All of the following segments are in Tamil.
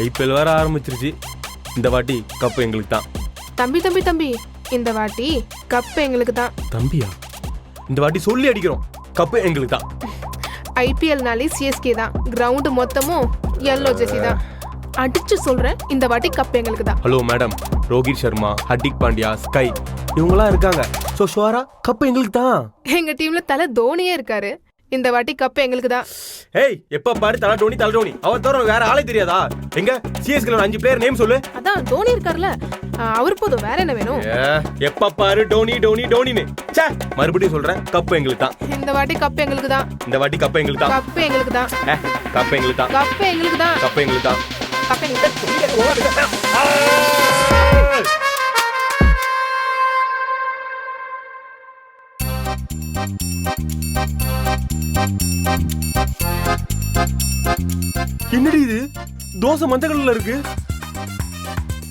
ஐபிஎல் வேற ஆரம்பிச்சிருச்சு. இந்த வாட்டி கப் எங்களுக்கு தான். தம்பி தம்பி தம்பி, இந்த வாட்டி கப் எங்களுக்கு தான். தம்பியா? இந்த வாட்டி சொல்லி அடிக்கிறோம், கப் எங்களுக்கு தான். ஐபிஎல்னாலே சிஎஸ்கே தான். கிரவுண்ட் மொத்தமும் yellow ஜெர்சி தான். அடிச்சு சொல்றேன், இந்த வாட்டி கப் எங்களுக்கு தான். Hello madam, Rohit Sharma, Hardik Pandya, sky இவங்கெல்லாம் இருக்காங்க. ஸோ ஷுவரா கப் எங்களுக்கு தான். எங்க டீம்ல தலை தோனியே இருக்காரு. இந்த வாட்டி கப் எங்களுக்கு தான். ஏய், எப்ப பாரு தலை டோனி தலை டோனி. அவர் தவிர வேற ஆளே தெரியாதா? எங்க சிஎஸ்கேல 5 பிளேயர் நேம் சொல்லு. அதான் தோனி இருக்கார்ல, அவர் போதும், வேற என்ன வேணும்? எப்ப பாரு டோனி டோனி டோனின்னு. ச்சே, மறுபடியும் சொல்றேன், கப் எங்களுக்கு தான். இந்த வாட்டி கப் எங்களுக்கு தான். இந்த வாட்டி கப் எங்களுக்கு தான். கப் எங்களுக்கு தான். கப் எங்களுக்கு தான். கப் எங்களுக்கு தான். கப் எங்களுக்கு தான். கப் எங்களுக்கு தான். என்னடி இது? தோசை மஞ்சள் கலர்ல இருக்கு,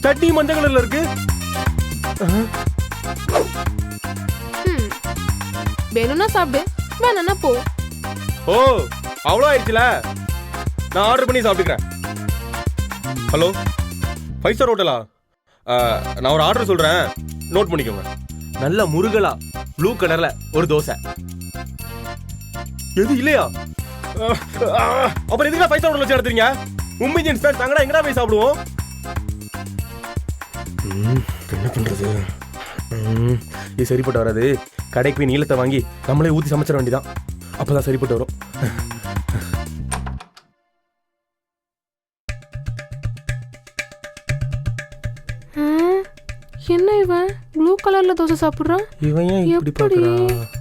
சட்னி மஞ்சள் கலர்ல இருக்கு. வேணும்னா சாப்பிடு, வேணா போ. ஓ, அவ்வளோ ஆயிடுச்சுல. நான் ஆர்டர் பண்ணி சாப்பிட்டுக்கிறேன். ஹலோ, 5 ஸ்டார் ஹோட்டலா? நான் ஒரு ஆர்டர் சொல்றேன், நோட் பண்ணிக்கோங்க. நல்ல முருகலா ப்ளூ கலர்ல ஒரு தோசை. எது இல்லையா? அப்புறம் எதுக்கு 5 ஸ்டார் ஹோட்டல் வச்சு நடத்துறீங்க? மும்பை இந்தியன்ஸ் ஃபேன்ஸ் நாங்கடா எங்கடா போய் சாப்பிடுவோம்? என்ன பண்றது? இது சரிப்பட்டு வராது. கடைக்கு போய் நீளத்தை வாங்கி நம்மளே ஊற்றி சமைச்சிட வேண்டியதான். அப்பதான் சரிப்பட்டு வரும். என்ன இவன் ப்ளூ கலர்ல தோசை சாப்பிடுறான்? இவன் ஏன் இப்படி பார்க்கறான்?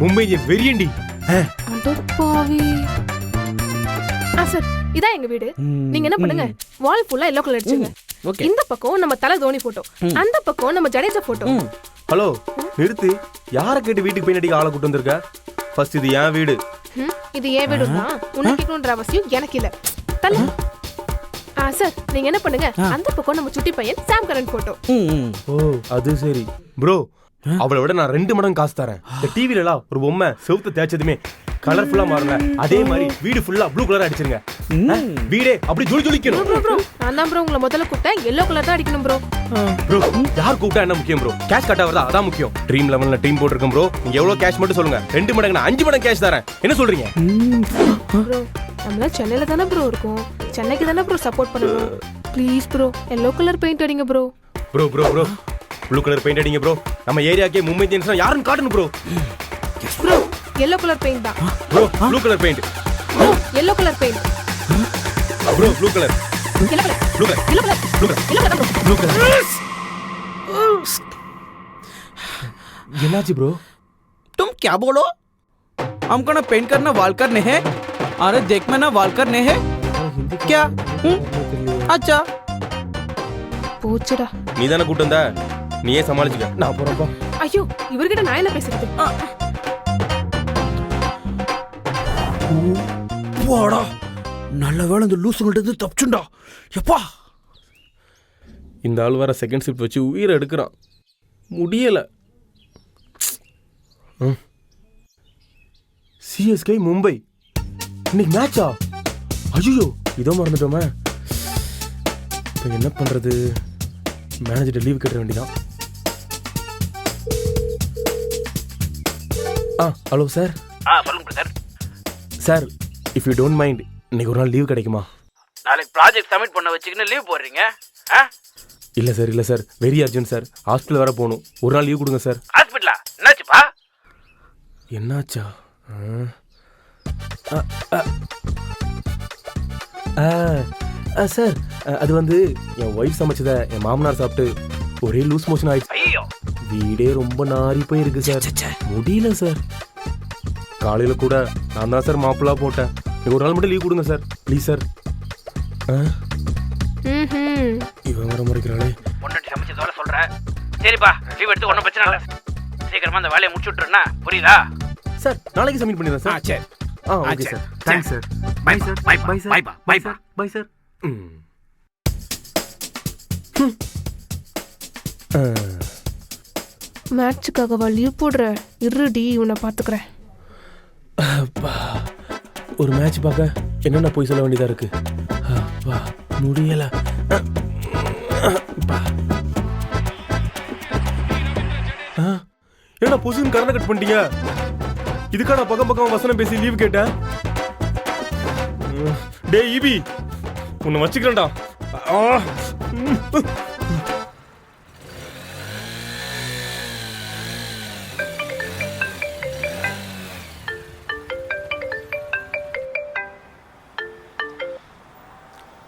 மும்பை இந்தியன்ஸ் வெரியண்டி. அடப்பாவி. சார், இதான் எங்க வீடு. நீங்க என்ன பண்ணுங்க, வால் ஃபுல்லா எல்லோ கலர் அடிச்சுங்க. இந்த பக்கம் நம்ம தலை தோனி போட்டோ, அந்த பக்கம் நம்ம ஜடேஜா போட்டோ. ஹலோ, நிறுத்து. யாரை கேட்டு வீட்டுக்கு போய் நடிக்க ஆளை கூட்டு வந்திருக்க? ஃபர்ஸ்ட் இது என் வீடு. இது என் வீடு தான். உனக்கு கேட்கணுன்ற அவசியம் எனக்கு இல்ல. தலை. சார், நீங்க என்ன பண்ணுங்க, அந்த பக்கம் நம்ம சுட்டி பையன் சாம் கரன் போட்டோ. ஓ, அது சரி. ப்ரோ, அவளை விட நான் 2 மடங்கு காசு தரேன். இந்த டிவில எல்லாம் ஒரு பொம்மை செவுத்து தேய்ச்சதுமே கலர்ஃபுல்லா மாறல, அதே மாதிரி வீடு ஃபுல்லா ப்ளூ கலர் அடிச்சிருங்க. வீடே அப்படி ஜொலி ஜொலிக்கணும். ப்ரோ, நான் ப்ரோ உங்களை முதல்ல கூப்பிட்டா எல்லோ கலர் தான் அடிக்கணும் ப்ரோ. ப்ரோ, யார் கூப்பிட்டா என்ன முக்கியம் ப்ரோ? கேஷ் கட் ஆவறதா அதான் முக்கியம். ட்ரீம் லெவல்ல டீம் போட்டுருக்கேன் ப்ரோ. நீங்க எவ்வளவு கேஷ் மட்டும் சொல்லுங்க. 2 மடங்கு நான் 5 மடங்கு கேஷ் தரேன். என்ன சொல்றீங்க? ப்ரோ, நம்மள சென்னையில தானே ப்ரோ இருக்கோம். சென்னைக்கு தானே ப்ரோ சப்போர்ட் பண்ணணும். Please bro, yellow colour paint அடிங்க bro. Bro bro bro, blue colour paint அடிங்க ப்ரோ. நம்ம ஏரியாக்கே மும்பை இந்தியன்ஸ் யாருன்னு காட்டணும் bro. Bro, yellow color paint தான். Bro, blue colour paint. Bro, yellow color paint. Bro, blue colour. yellow color. Blue colour. yellow color. Blue colour. yellow color. Blue colour. என்னாச்சு ப்ரோ? तुम क्या बोलो? हमको ना पेंट करना वाल करने हैं. अरे देख में ना वाल करने हैं. क्या? अच्छा. போச்சுடா. நீ தானே கூட்டு வந்த, நீயே சமாளிச்சுக்க. நான் போறேன்ப்பா. ஐயோ, இவர்கிட்ட நான் என்ன பேசுறது? வாடா, நல்ல வேளை இந்த லூசுங்கள்ட்ட தப்பிச்சுண்டா. எப்பா, இந்த ஆள் வர செகண்ட் ஷிஃப்ட் வச்சு உயிரை எடுக்கிறான். முடியல. சிஎஸ்கே மும்பை இன்னைக்கு மேட்சா? ஐயோ, இதோ மறந்துட்டோமே. இப்போ என்ன பண்றது? மேனேஜர் லீவ் கட்ட வேண்டியதான். Hello sir. சொல்லுங்க sir. Sir, if you don't mind, இன்னைக்கு ஒரு நாள் லீவ் கிடைக்குமா? நாளைக்கு ப்ராஜெக்ட் சப்மிட் பண்ண வச்சுக்கின்னு லீவ் போடுறீங்க? இல்லை sir, very urgent sir. Hospital வர போகணும். ஒரு நாள் லீவ் கொடுங்க சார். ஹாஸ்பிட்டலா? என்னாச்சுப்பா? என்னாச்சா? சார், அது வந்து என் ஒய்ஃப் சமைச்சதை என் மாமனார் சாப்பிட்டு ஒரே லூஸ் மோஷன் ஆயிடுச்சு. ஐயோ, வீடே ரொம்ப நாரி போயிருக்கு சார். முடியல சார். காலையில கூட நான் தான் சார் மாப்பிளா போட்டேன். ஒரு நாள் மட்டும் லீவ் கொடுங்க சார், ப்ளீஸ் சார். இவன் வர முறைக்கிறாளே. பொண்டாட்டி சமைச்சதோட சொல்றேன். சரிப்பா, லீவ் எடுத்து ஒன்றும் பிரச்சனை இல்லை. சீக்கிரமா அந்த வேலையை முடிச்சு விட்டுருன்னா, புரியுதா? சார், நாளைக்கு சப்மிட் பண்ணிடுறேன் சார். சரி. Okay sir. Thanks sir. Bye sir. Bye sir. Bye sir. Bye sir. மேட்சுக்காகவா லீவ் போடுற? இருடி, உன்னை பார்த்துக்கிறேன். அப்பா, ஒரு மேட்ச் பார்க்க என்னென்ன போய் சொல்ல வேண்டியதா இருக்கு. அப்பா, முடியல. அப்பா. என்னடா பொசுன்னு கரண்ட் கட் பண்ணிட்டீங்க? இதுக்கா நான் பக்கம் பக்கம் வசனம் பேசி லீவ் கேட்டேன். டேய் ஈபி, உன்னை வச்சுக்கிறேன்டா.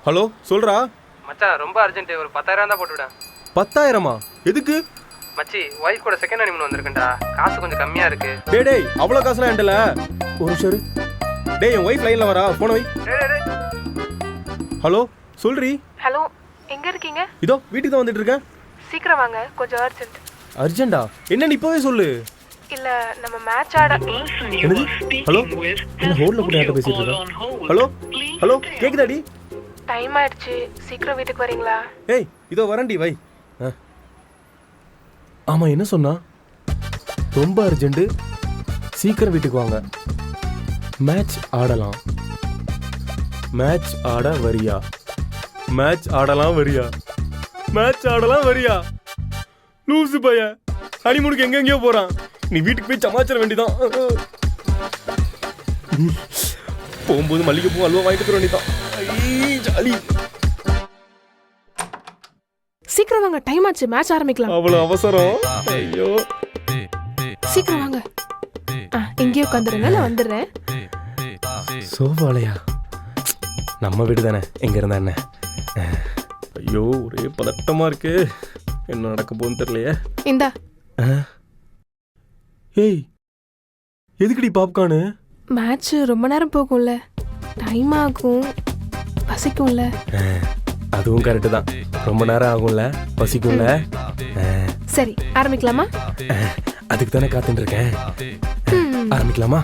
ஹலோ, சொல்றா. மச்சான் ரொம்ப அர்ஜென்ட், ஒரு 10,000 தான் போட்டுவிடேன். 10,000-மா? எதுக்கு? மச்சி, ஒய்ஃப் கூட செகண்ட் ஹனிமூன் வந்திருக்குண்டா, காசு கொஞ்சம் கம்மியா இருக்கு. டேய் அவ்வளோ காசுலாம் என்கிட்ட இல்ல. ஒரு நிமிஷம் இரு. டேய் என் ஒய்ஃப் லைன்ல வரா, போன வை. ஹலோ, சொல்றி. ஹலோ, எங்க இருக்கீங்க? இதோ வீட்டுக்கு தான் வந்துட்டு இருக்கேன். சீக்கிரம் வாங்க, கொஞ்சம் அர்ஜென்ட். அர்ஜென்டா? என்னன்னு இப்பவே சொல்லு. இல்ல, நம்ம மேட்ச் ஆட. என்னது? ஹலோ, என்ன ஹோல்ல கூட யார்ட்ட பேசிட்டு இருக்க? Hello hello, கேக்குதாடி? டைம் ஆயிடுச்சு, சீக்கிரம் வீட்டுக்கு வரீங்களா? ஏய் இதோ வரண்டி, வை. ஆமா, என்ன சொன்னா? ரொம்ப அர்ஜென்ட், சீக்கிரம் வீட்டுக்கு வாங்க, மேட்ச் ஆடலாம். மேட்ச் ஆட வரியா? மேட்ச் ஆடலாம் வரியா? மேட்ச் ஆடலாம் வரியா? லூசு பையன், ஹனிமூனுக்கு எங்கெங்கயோ போறான். நீ வீட்டுக்கு போய் சமாளிச்சிட வேண்டியதான். போகும்போது மல்லிகைப்பூ அல்வா வாங்கிட்டு போற வேண்டியதான். ஜாலி. சீக்கிரம் வாங்க, டைம் ஆச்சு, மேட்ச் ஆரம்பிக்கலாம். அவ்வளவு அவசரம்? ஐயோ, சீக்கிரம் வாங்க. இங்கே உட்காந்துருங்க, நான் வந்துடுறேன். சோஃபாலையா? நம்ம வீடு தானே, எங்க இருந்தா என்ன? ஐயோ, ஒரே பதட்டமா இருக்கு, என்ன நடக்க போகுதுன்னு தெரியலையே. இந்தா. ஏய், எதுக்குடி பாப்கார்னு? மேட்ச் ரொம்ப நேரம் போகும்ல, டைம் ஆகும், பசிக்கும்ல. அதுவும் கரெக்டு தான், ரொம்ப நேரம் ஆகும்ல, பசிக்கும்ல. சரி, ஆரம்பிக்கலாமா? அதுக்கு தானே காத்துட்டு இருக்கேன். ஆரம்பிக்கலாமா?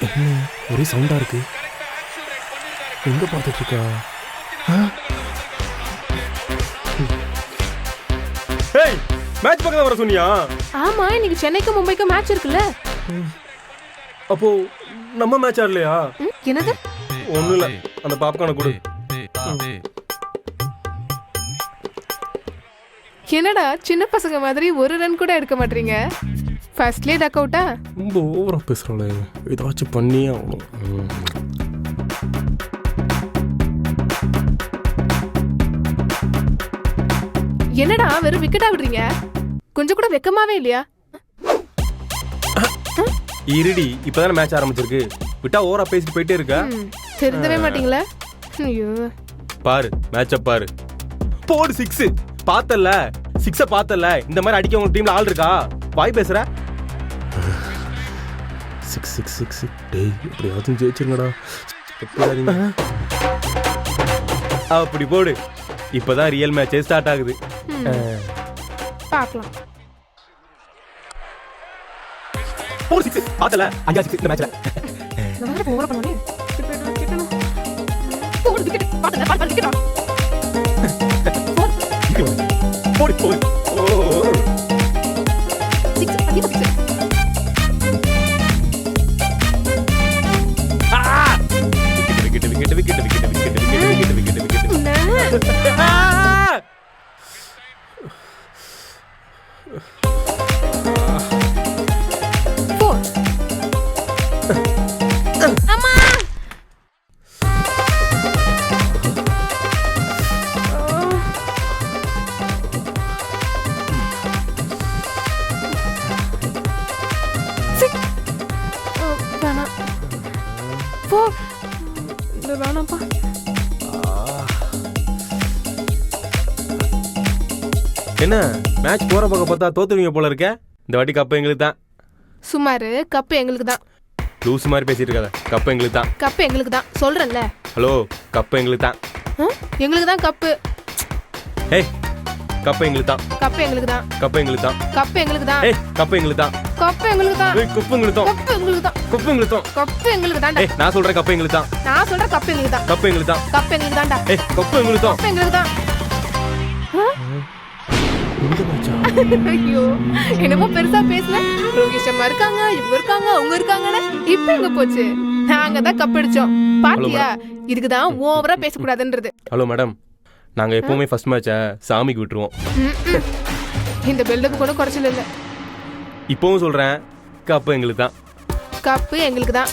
என்ன ஒரே சவுண்டா இருக்கு? எங்க பார்த்துட்டு இருக்கா? ஏய், மேட்ச் பக்கம் வர சொன்னியா? ஆமா, இன்னைக்கு சென்னைக்கு மும்பைக்கு மேட்ச் இருக்குல்ல. அப்போ நம்ம மேட்ச் ஆடலையா? என்னது? ஒண்ணும் இல்ல, அந்த பாப்கார்னை கொடு. என்னடா சின்ன பசங்க மாதிரி ஒரு ரன் கூட எடுக்க மாட்டீங்க? ஃபர்ஸ்ட்லயே டக் அவுட்டா? ரொம்ப ஓவரா பேசுறோம்ல, ஏதாச்சும் பண்ணியே ஆகணும். என்னடா வெறும் விக்கெட்டா விடுறீங்க? கொஞ்சம் கூட வெக்கமாவே இல்லையா? இருடி, இப்பதானே மேட்ச் ஆரம்பிச்சிருக்கு, விட்டா ஓவரா பேசிட்டு போயிட்டே இருக்க. தெரிந்தவே மாட்டீங்களா? ஐயோ, பாரு மேட்ச பாரு, போடு 6. பார்த்தல 6 பார்த்தல, இந்த மாதிரி அடிக்க உங்க டீம்ல ஆள் இருக்கா? வாய் பேசுற. 6. டேய், எப்படியாவது ஜெயிச்சிருங்கடா. அப்படி போடு, இப்பதான் ரியல் மேட்சே ஸ்டார்ட் ஆகுது. பார்க்கலாம். போடு 6 பார்த்தல, 5 6 இந்த மேட்ச்ல. நான் ஓவரா பண்ணனே. போடு விக்கெட், பார்த்தல பால் விக்கெட். போடு போடு. ஓ 6 அதிக 6. வேணாப்பா. என்ன மேட்ச் போற பக்கம் பார்த்தா தோத்துருவீங்க போல இருக்க. இந்த வாட்டி கப்பு எங்களுக்கு தான். சுமாரு, கப்பு எங்களுக்கு தான். லூஸ் மாதிரி பேசிட்டு இருக்காத, கப்பு எங்களுக்கு தான். கப்பு எங்களுக்கு தான் சொல்றேன்ல. ஹலோ, கப்பு எங்களுக்கு தான். எங்களுக்கு தான் கப்பு. ஏய், கப்பு எங்களுக்கு தான். கப்பு எங்களுக்கு தான். கப்பு எங்களுக்கு தான். கப்பு எங்களுக்கு தான். ஏய், கப்பு எங்களுக்கு தான். கப்பு எங்களுக்கு தான். ஏய் கப்பு எங்களுக்கு தான். கப்பு எங்களுக்கு தான். கப்பு எங்களுக்கு தான். கப்பு எங்களுக்கு தான்டா. ஏய் நான் சொல்றேன் கப்பு எங்களுக்கு தான். நான் சொல்ற கப்பு எங்களுக்கு தான். கப்பு எங்களுக்கு தான். கப்பு எங்களுக்கு தான்டா. ஏய் கப்பு எங்களுக்கு தான். கப்பு எங்களுக்கு தான். எங்க மச்சான்? ஐயோ என்னமோ பெருசா பேசல. ரோகிஷ் அம்மா இருக்காங்க, இவங்க இருக்காங்க, அவங்க இருக்காங்கன்னு இப்ப எங்க போச்சு? நாங்க தான் கப் அடிச்சோம். பாத்தியா? இதுக்குதான் ஓவரா பேசக்கூடாதுன்றது. ஹலோ மேடம், நாங்க எப்பவுமே ஃபர்ஸ்ட் மேட்சை சாமிக்கு விட்டுருவோம். இந்த பில்டப் கூட குறைச்சல இல்ல. இப்பவும் சொல்றேன் கப்பு எங்களுக்கு தான். கப்பு எங்களுக்கு தான்.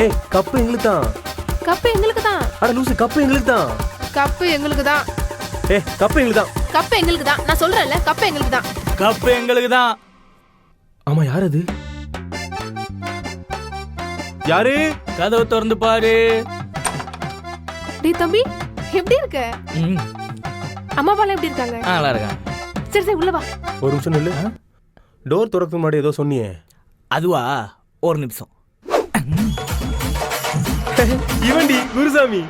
ஏய் கப்பு எங்களுக்கு தான். கப்பு எங்களுக்கு தான். அட லூசு கப்பு எங்களுக்கு தான். கப்பு எங்களுக்கு தான். ஏய் கப்பு எங்களுக்கு தான். கப்பு எங்களுக்கு தான். நான் சொல்றேன்ல கப்பு எங்களுக்கு தான். கப்பு எங்களுக்கு தான். ஆமா யார் அது? யாரு? கதவு திறந்து பாரு. டேய் தம்பி எப்படி இருக்க? ம், அம்மா பாலாம் எப்படி இருக்காங்க? நல்லா இருக்கேன். சரி சரி உள்ள வா. ஒரு நிமிஷம் நில்லு. டோர் திறக்க முன்னாடி ஏதோ சொன்னியே. அதுவா, ஒரு நிமிஷம். இவன்டி குருசாமி.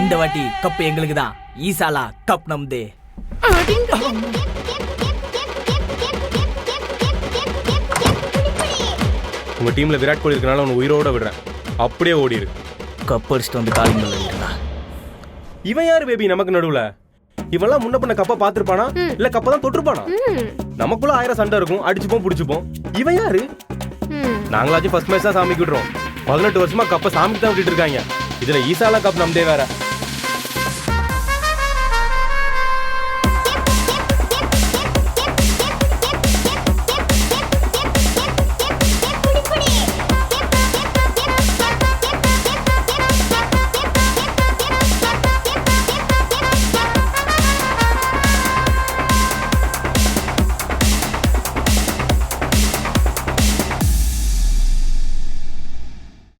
இந்த வாட்டி கப் எங்களுக்கு தான். ஈசாலா கப் நம்தே. உங்க டீம்ல விராட் கோலி இருக்கனால உன்னை உயிரோட விடுறேன். அப்படியே ஓடிரு. கப் அடிச்சுட்டு வந்து காலிங் பண்ணிட்டா. இவன் யாரு பேபி நமக்கு நடுவுல? இவெல்லாம் முன்ன பண்ண கப்பை பாத்துருப்பானா இல்ல கப்பை தான் தொட்டிருப்பானா? நமக்குள்ள 1000 சண்டை இருக்கும், அடிச்சுப்போம் புடிச்சுப்போம். இவன் யாரு? நாங்களாச்சும் ஃபர்ஸ்ட் மேட்ச் தான் சாமிக்கு விடுறோம். 18 வருஷமா கப்பை சாமிக்கு தான் விட்டுட்டு இருக்காங்க. இதுல ஈசாலா கப் நம்தே வேற.